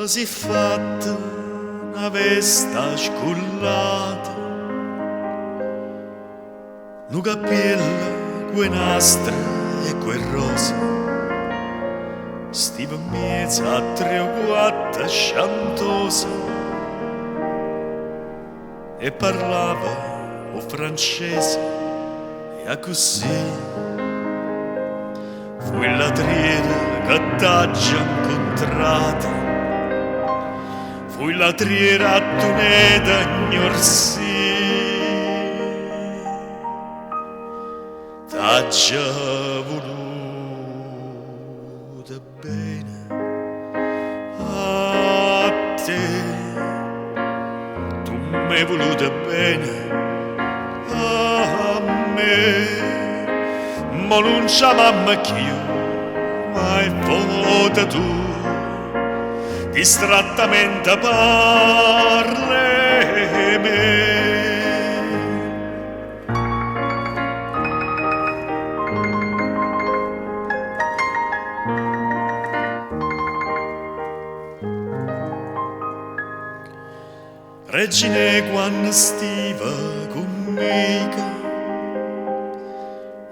si è fatta una vesta scullata, un cappiello, quei nastri e quei rosa, stiva in mezzo a 3 o 4 sciantosa, e parlava o francese e così. Fu la triera che t'ha già incontrata, fu la triera a tuneta ignorsì, t'ha già voluta bene a te, tu m'hai voluta bene a me. Ma non c'è mamma più, mai vota tu, distrattamente parli me. Regine quando stiva conmigo,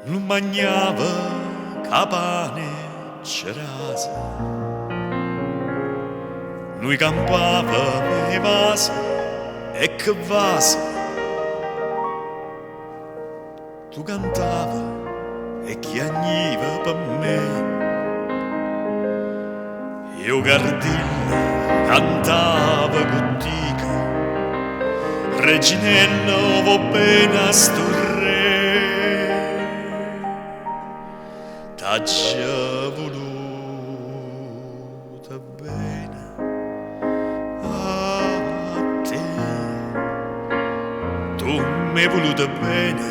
non mangiava capane cerasa, noi campava e vasa e che vasa, tu cantava e chiagniva per me, io gardilla cantava contigo, reginello vo bene a sto t'ha già voluta bene a te, tu m'hai voluta bene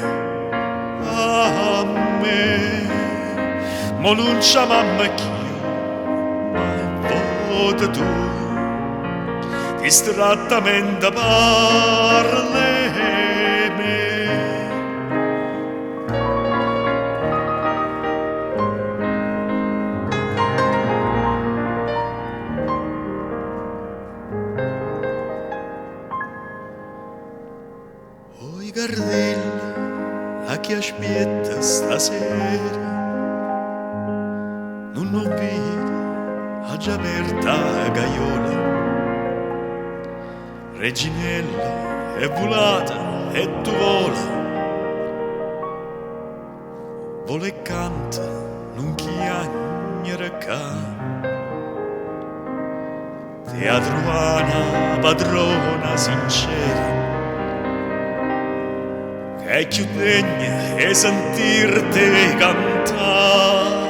a me, ma non c'è mamma più, mai vota tu, distrattamente parli. Oi gardella, a chi aspetta stasera, non ho visto, ha già aperta la gaiola, reginella è volata e tu vola e canta, non chiagnere ca, te ha trovato una padrona sincera, che più degna è sentirti cantare,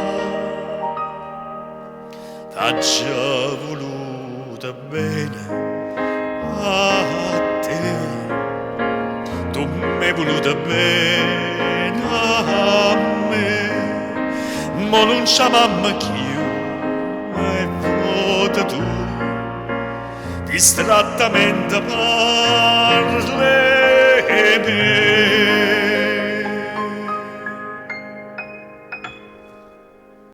t'ha già voluta bene a te, tu m'hai voluta bene a me, ma non c'è mamma più, mai vota tu, distrattamente parli me.